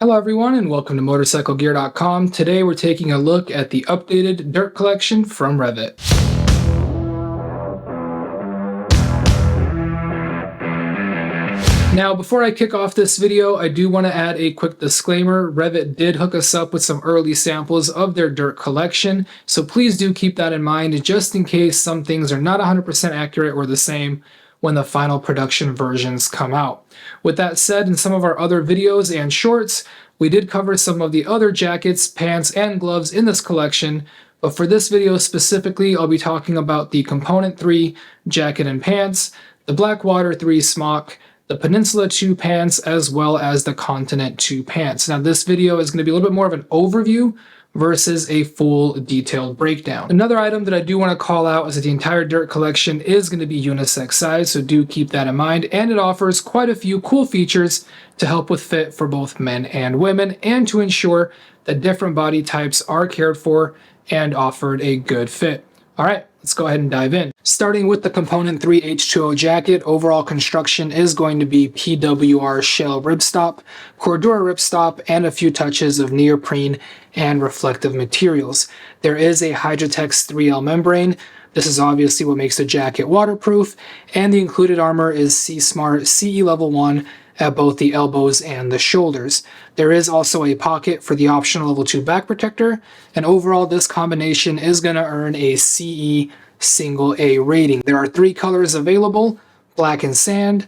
Hello everyone and welcome to Motorcyclegear.com. Today we're taking a look at the updated dirt collection from REV'IT. Now before I kick off this video, I do want to add a quick disclaimer. REV'IT did hook us up with some early samples of their dirt collection, so please do keep that in mind just in case some things are not 100% accurate or the same when the final production versions come out. With that said, in some of our other videos and shorts, we did cover some of the other jackets, pants, and gloves in this collection, but for this video specifically, I'll be talking about the Component 3 jacket and pants, the Blackwater 3 smock, the Peninsula 2 pants, as well as the Continent 2 pants. Now this video is going to be a little bit more of an overview versus a full detailed breakdown. Another item that I do want to call out is that the entire dirt collection is going to be unisex size, so do keep that in mind, and it offers quite a few cool features to help with fit for both men and women, and to ensure that different body types are cared for and offered a good fit. Alright, let's go ahead and dive in. Starting with the Component 3 H2O jacket, overall construction is going to be PWR shell ripstop, Cordura ripstop, and a few touches of neoprene and reflective materials. There is a Hydrotex 3L membrane. This is obviously what makes the jacket waterproof, and the included armor is C-Smart CE Level 1 at both the elbows and the shoulders. There is also a pocket for the optional Level 2 back protector, and overall this combination is going to earn a CE single A rating. There are 3 colors available: black and sand,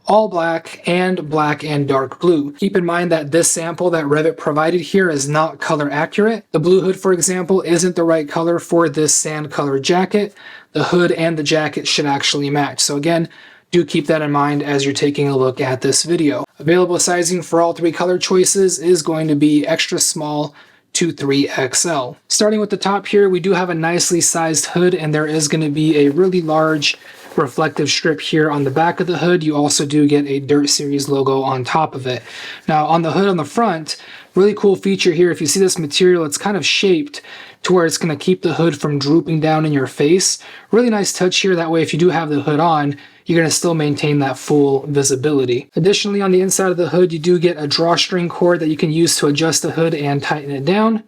all black, and black and dark blue. Keep in mind that this sample that REV'IT provided here is not color accurate. The blue hood, for example, isn't the right color for this sand color jacket. The hood and the jacket should actually match. So again, do keep that in mind as you're taking a look at this video. Available sizing for all 3 color choices is going to be extra small to 3XL. Starting with the top here, we do have a nicely sized hood, and there is going to be a really large reflective strip here on the back of the hood. You also do get a Dirt Series logo on top of it. Now on the hood on the front, really cool feature here, if you see this material, it's kind of shaped to where it's going to keep the hood from drooping down in your face. Really nice touch here, that way if you do have the hood on, you're going to still maintain that full visibility. Additionally, on the inside of the hood, you do get a drawstring cord that you can use to adjust the hood and tighten it down.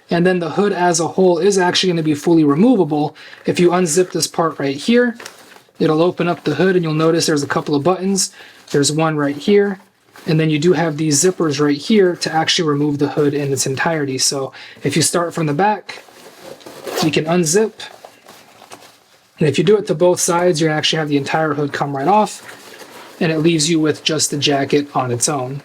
And then the hood as a whole is actually going to be fully removable. If you unzip this part right here, it'll open up the hood, and you'll notice there's a couple of buttons. There's one right here, and then you do have these zippers right here to actually remove the hood in its entirety. So if you start from the back, you can unzip. And if you do it to both sides, you actually have the entire hood come right off, and it leaves you with just the jacket on its own.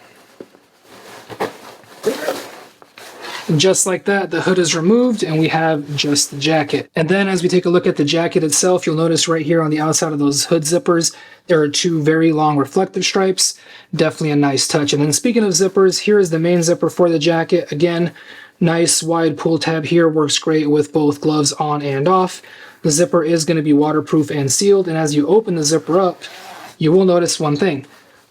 And just like that, the hood is removed and we have just the jacket. And then as we take a look at the jacket itself, you'll notice right here on the outside of those hood zippers, there are 2 very long reflective stripes. Definitely a nice touch. And then speaking of zippers, here is the main zipper for the jacket. Again, nice wide pull tab here, works great with both gloves on and off. The zipper is going to be waterproof and sealed, and as you open the zipper up, you will notice one thing.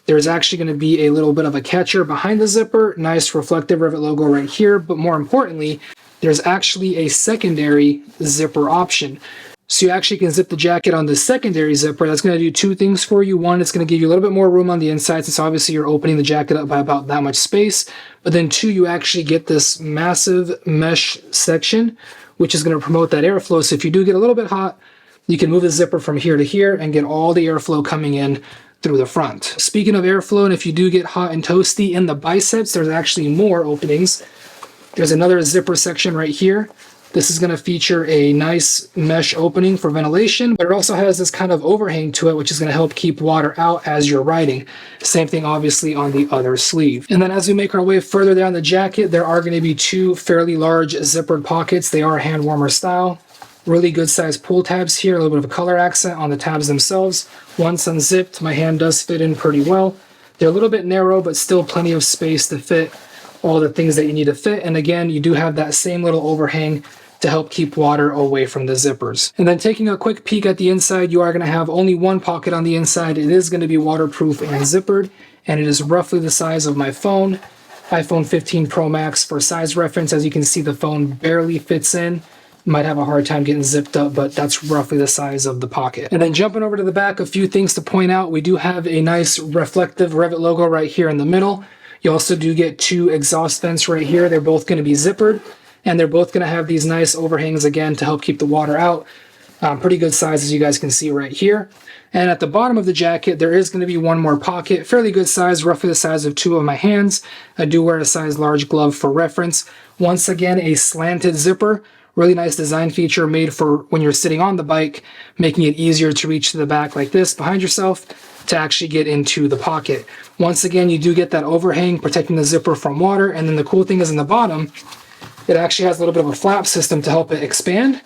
There's actually going to be a little bit of a catcher behind the zipper, nice reflective REV'IT logo right here, but more importantly, there's actually a secondary zipper option. So you actually can zip the jacket on the secondary zipper. That's going to do 2 things for you. One, it's going to give you a little bit more room on the inside, since obviously you're opening the jacket up by about that much space. But then 2, you actually get this massive mesh section, which is going to promote that airflow. So if you do get a little bit hot, you can move the zipper from here to here and get all the airflow coming in through the front. Speaking of airflow, and if you do get hot and toasty in the biceps, there's actually more openings. There's another zipper section right here. This is going to feature a nice mesh opening for ventilation, but it also has this kind of overhang to it, which is going to help keep water out as you're riding. Same thing obviously on the other sleeve. And then as we make our way further down the jacket, there are going to be 2 fairly large zippered pockets. They are hand warmer style. Really good sized pull tabs here, a little bit of a color accent on the tabs themselves. Once unzipped, my hand does fit in pretty well. They're a little bit narrow, but still plenty of space to fit all the things that you need to fit. And again, you do have that same little overhang to help keep water away from the zippers. And then taking a quick peek at the inside, you are going to have only 1 pocket on the inside. It is going to be waterproof and zippered, and it is roughly the size of my phone, iPhone 15 Pro Max. For size reference, as you can see, the phone barely fits in. Might have a hard time getting zipped up, but that's roughly the size of the pocket. And then jumping over to the back, a few things to point out. We do have a nice reflective REV'IT logo right here in the middle. You also do get 2 exhaust vents right here. They're both going to be zippered, and they're both going to have these nice overhangs again to help keep the water out. Pretty good size, as you guys can see right here. And at the bottom of the jacket, there is going to be one more pocket, fairly good size, roughly the size of 2 of my hands. I do wear a size large glove for reference. Once again, a slanted zipper. Really nice design feature made for when you're sitting on the bike, making it easier to reach to the back like this behind yourself to actually get into the pocket. Once again, you do get that overhang protecting the zipper from water. And then the cool thing is in the bottom, it actually has a little bit of a flap system to help it expand.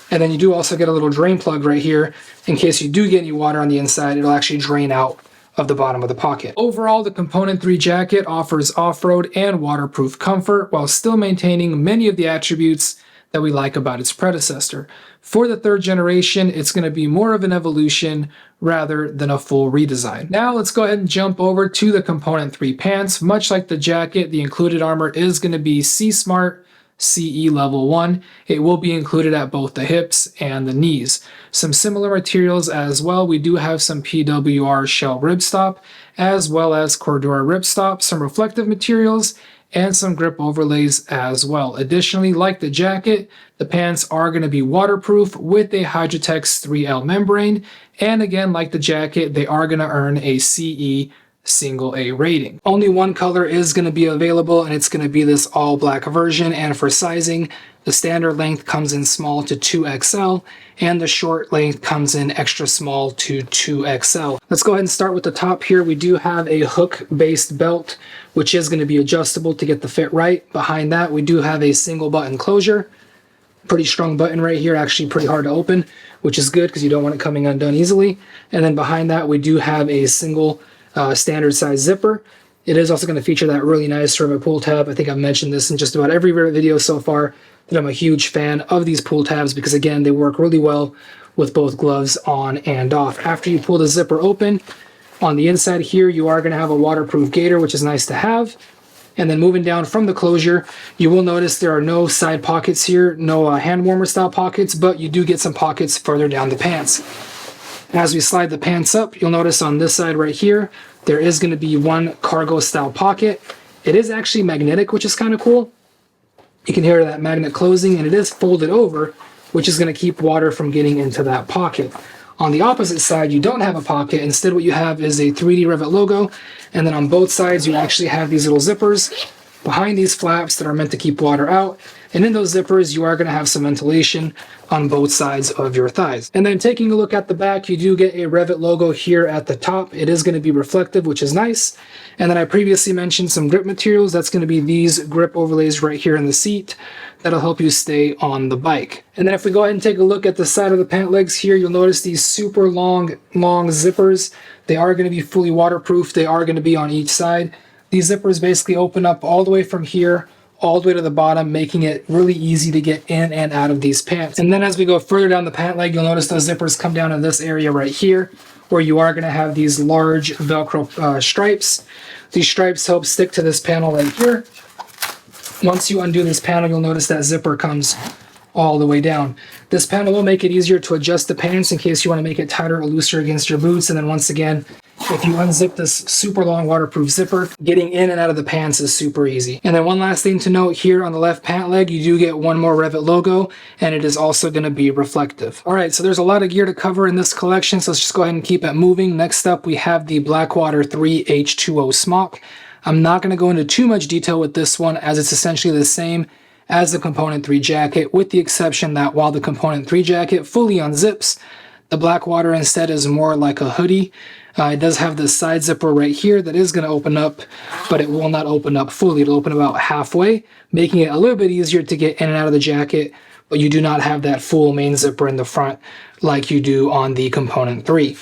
And then you do also get a little drain plug right here. In case you do get any water on the inside, it'll actually drain out of the bottom of the pocket. Overall, the Component 3 jacket offers off-road and waterproof comfort while still maintaining many of the attributes that we like about its predecessor. For the 3rd generation, it's going to be more of an evolution rather than a full redesign. Now let's go ahead and jump over to the Component 3 pants. Much like the jacket, the included armor is going to be C-Smart CE level 1. It will be included at both the hips and the knees. Some similar materials as well. We do have some PWR shell ripstop as well as Cordura ripstop, some reflective materials, and some grip overlays as well. Additionally, like the jacket, the pants are going to be waterproof with a Hydrotex 3L membrane. And again, like the jacket, they are going to earn a CE single A rating. Only one color is going to be available, and it's going to be this all black version. And for sizing, the standard length comes in small to 2XL, and the short length comes in extra small to 2XL. Let's go ahead and start with the top here. We do have a hook-based belt, which is going to be adjustable to get the fit right. Behind that, we do have a single button closure. Pretty strong button right here, actually pretty hard to open, which is good because you don't want it coming undone easily. And then behind that, we do have a single standard size zipper. It is also going to feature that really nice REV'IT pull tab. I think I've mentioned this in just about every REV'IT video so far, that I'm a huge fan of these pull tabs because, again, they work really well with both gloves on and off. After you pull the zipper open, on the inside here, you are going to have a waterproof gaiter, which is nice to have. And then moving down from the closure, you will notice there are no side pockets here, no hand warmer style pockets, but you do get some pockets further down the pants. As we slide the pants up, you'll notice on this side right here, there is going to be one cargo style pocket. It is actually magnetic, which is kind of cool. You can hear that magnet closing, and it is folded over, which is going to keep water from getting into that pocket. On the opposite side, you don't have a pocket. Instead, what you have is a 3D REV'IT logo, and then on both sides, you actually have these little zippers behind these flaps that are meant to keep water out. And in those zippers, you are going to have some ventilation on both sides of your thighs. And then taking a look at the back, you do get a REV'IT logo here at the top. It is going to be reflective, which is nice. And then I previously mentioned some grip materials. That's going to be these grip overlays right here in the seat. That'll help you stay on the bike. And then if we go ahead and take a look at the side of the pant legs here, you'll notice these super long zippers. They are going to be fully waterproof. They are going to be on each side. These zippers basically open up all the way from here all the way to the bottom, making it really easy to get in and out of these pants. And then as we go further down the pant leg, you'll notice those zippers come down in this area right here, where you are going to have these large Velcro stripes. These stripes help stick to this panel right here. Once you undo this panel, you'll notice that zipper comes all the way down. This panel will make it easier to adjust the pants in case you want to make it tighter or looser against your boots. And then once again, if you unzip this super long waterproof zipper, getting in and out of the pants is super easy. And then one last thing to note here on the left pant leg, you do get one more REV'IT logo, and it is also going to be reflective. All right, so there's a lot of gear to cover in this collection, so let's just go ahead and keep it moving. Next up, we have the Blackwater 3 H2O Smock. I'm not going to go into too much detail with this one, as it's essentially the same as the Component 3 jacket, with the exception that while the Component 3 jacket fully unzips, the Blackwater instead is more like a hoodie. It does have this side zipper right here that is going to open up, but it will not open up fully. It'll open about halfway, making it a little bit easier to get in and out of the jacket, but you do not have that full main zipper in the front like you do on the Component 3.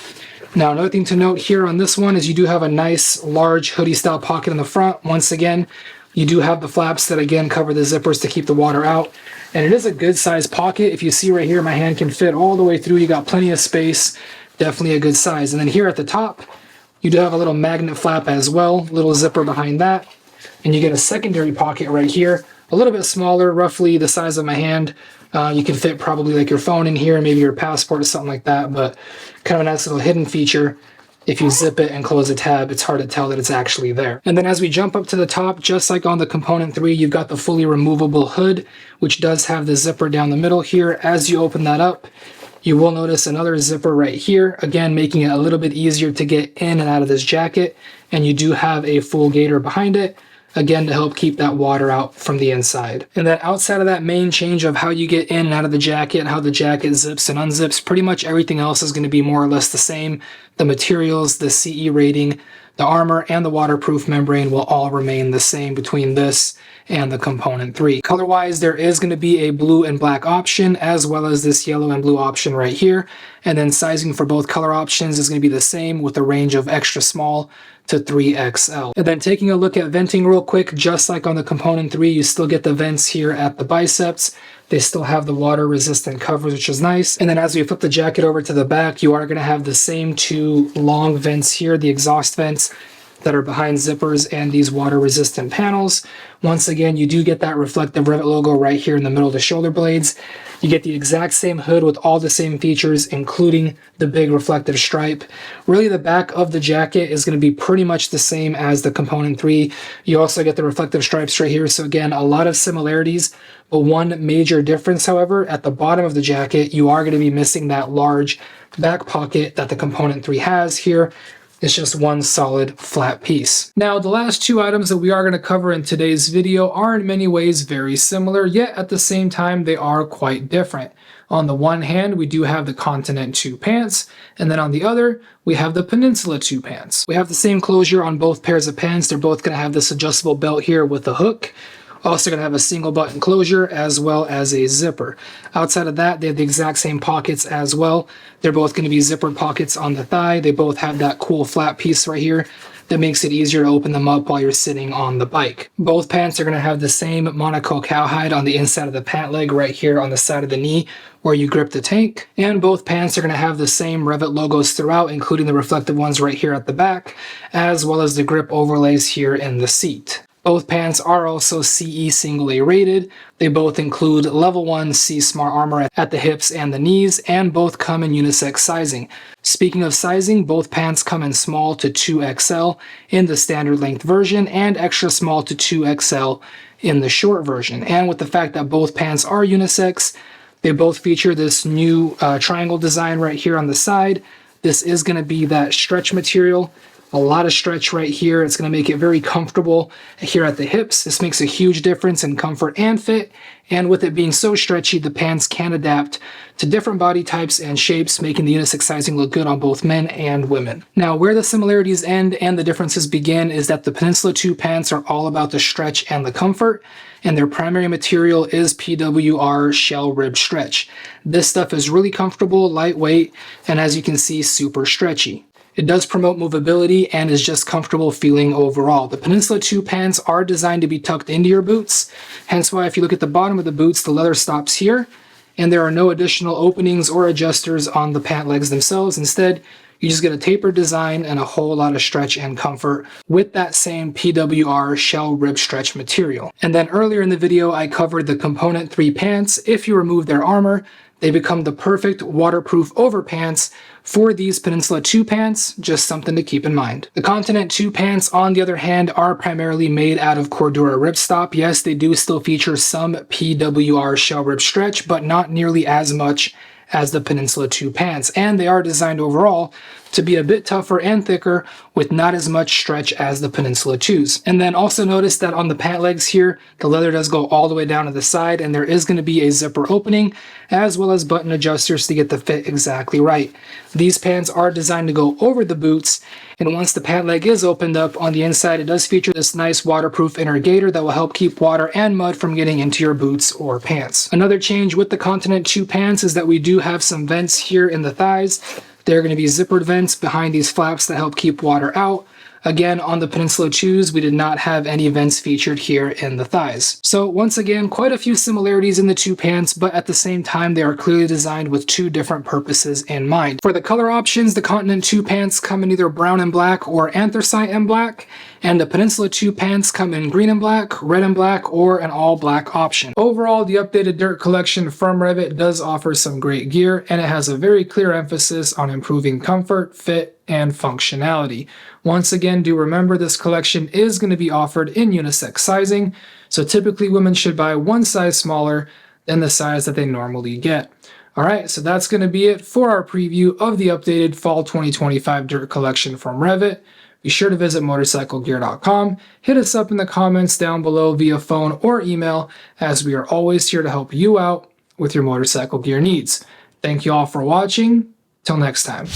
Now, another thing to note here on this one is you do have a nice large hoodie style pocket in the front. Once again, you do have the flaps that again cover the zippers to keep the water out. And it is a good size pocket. If you see right here, my hand can fit all the way through. You got plenty of space. Definitely a good size. And then here at the top, you do have a little magnet flap as well, little zipper behind that. And you get a secondary pocket right here, a little bit smaller, roughly the size of my hand. You can fit probably like your phone in here, maybe your passport or something like that, but kind of a nice little hidden feature if you zip it and close the tab, it's hard to tell that it's actually there. And then as we jump up to the top, just like on the component 3, you've got the fully removable hood, which does have the zipper down the middle here. As you open that up, you will notice another zipper right here, again, making it a little bit easier to get in and out of this jacket. And you do have a full gaiter behind it, again, to help keep that water out from the inside. And then outside of that main change of how you get in and out of the jacket and how the jacket zips and unzips, pretty much everything else is going to be more or less the same. The materials, the CE rating, the armor, and the waterproof membrane will all remain the same between this and the component 3. Color-wise, there is going to be a blue and black option, as well as this yellow and blue option right here. And then sizing for both color options is going to be the same, with a range of extra small to 3XL. And then taking a look at venting real quick, just like on the component 3, you still get the vents here at the biceps. They still have the water resistant covers, which is nice. And then as we flip the jacket over to the back, you are going to have the same 2 long vents here, the exhaust vents that are behind zippers, and these water resistant panels. Once again, you do get that reflective REV'IT logo right here in the middle of the shoulder blades. You get the exact same hood with all the same features, including the big reflective stripe. Really, the back of the jacket is going to be pretty much the same as the component 3. You also get the reflective stripes right here. So again, a lot of similarities, but one major difference, however, at the bottom of the jacket, you are going to be missing that large back pocket that the component 3 has here. It's just one solid flat piece. Now, the last 2 items that we are going to cover in today's video are in many ways very similar, yet at the same time they are quite different. On the one hand, we do have the Continent 2 pants, and then on the other, we have the Peninsula 2 pants. We have the same closure on both pairs of pants. They're both going to have this adjustable belt here with a hook. Also going to have a single button closure as well as a zipper. Outside of that, they have the exact same pockets as well. They're both going to be zippered pockets on the thigh. They both have that cool flat piece right here that makes it easier to open them up while you're sitting on the bike. Both pants are going to have the same Monaco cowhide on the inside of the pant leg right here on the side of the knee where you grip the tank. And both pants are going to have the same REV'IT logos throughout, including the reflective ones right here at the back, as well as the grip overlays here in the seat. Both pants are also CE single A rated. They both include level 1 C Smart Armor at the hips and the knees, and both come in unisex sizing. Speaking of sizing, both pants come in small to 2XL in the standard length version and extra small to 2XL in the short version. And with the fact that both pants are unisex, they both feature this new triangle design right here on the side. This is going to be that stretch material. A lot of stretch right here. It's going to make it very comfortable here at the hips. This makes a huge difference in comfort and fit. And with it being so stretchy, the pants can adapt to different body types and shapes, making the unisex sizing look good on both men and women. Now, where the similarities end and the differences begin is that the Peninsula 2 pants are all about the stretch and the comfort, and their primary material is PWR shell rib stretch. This stuff is really comfortable, lightweight, and as you can see, super stretchy. It does promote movability and is just comfortable feeling overall. The Peninsula 2 pants are designed to be tucked into your boots, hence why if you look at the bottom of the boots, the leather stops here, and there are no additional openings or adjusters on the pant legs themselves. Instead, you just get a tapered design and a whole lot of stretch and comfort with that same PWR shell rib stretch material. And then earlier in the video, I covered the component 3 pants. If you remove their armor, they become the perfect waterproof overpants for these Peninsula 2 pants, just something to keep in mind. The Continent 2 pants, on the other hand, are primarily made out of Cordura ripstop. Yes, they do still feature some PWR shell rib stretch, but not nearly as much as the Peninsula 2 pants, and they are designed overall to be a bit tougher and thicker with not as much stretch as the Peninsula 2s. And then also notice that on the pant legs here, the leather does go all the way down to the side, and there is going to be a zipper opening as well as button adjusters to get the fit exactly right. These pants are designed to go over the boots, and once the pant leg is opened up on the inside, it does feature this nice waterproof inner gaiter that will help keep water and mud from getting into your boots or pants. Another change with the Continent 2 pants is that we do have some vents here in the thighs. They're going to be zippered vents behind these flaps that help keep water out. Again, on the Peninsula 2s, we did not have any vents featured here in the thighs. So once again, quite a few similarities in the 2 pants, but at the same time, they are clearly designed with 2 different purposes in mind. For the color options, the Continent 2 pants come in either brown and black or anthracite and black. And the Peninsula 2 pants come in green and black, red and black, or an all black option. Overall, the updated dirt collection from REV'IT does offer some great gear, and it has a very clear emphasis on improving comfort, fit, and functionality. Once again, do remember this collection is going to be offered in unisex sizing, so typically women should buy one size smaller than the size that they normally get. Alright, so that's going to be it for our preview of the updated Fall 2025 dirt collection from REV'IT. Be sure to visit Motorcyclegear.com. Hit us up in the comments down below via phone or email, as we are always here to help you out with your motorcycle gear needs. Thank you all for watching. Till next time.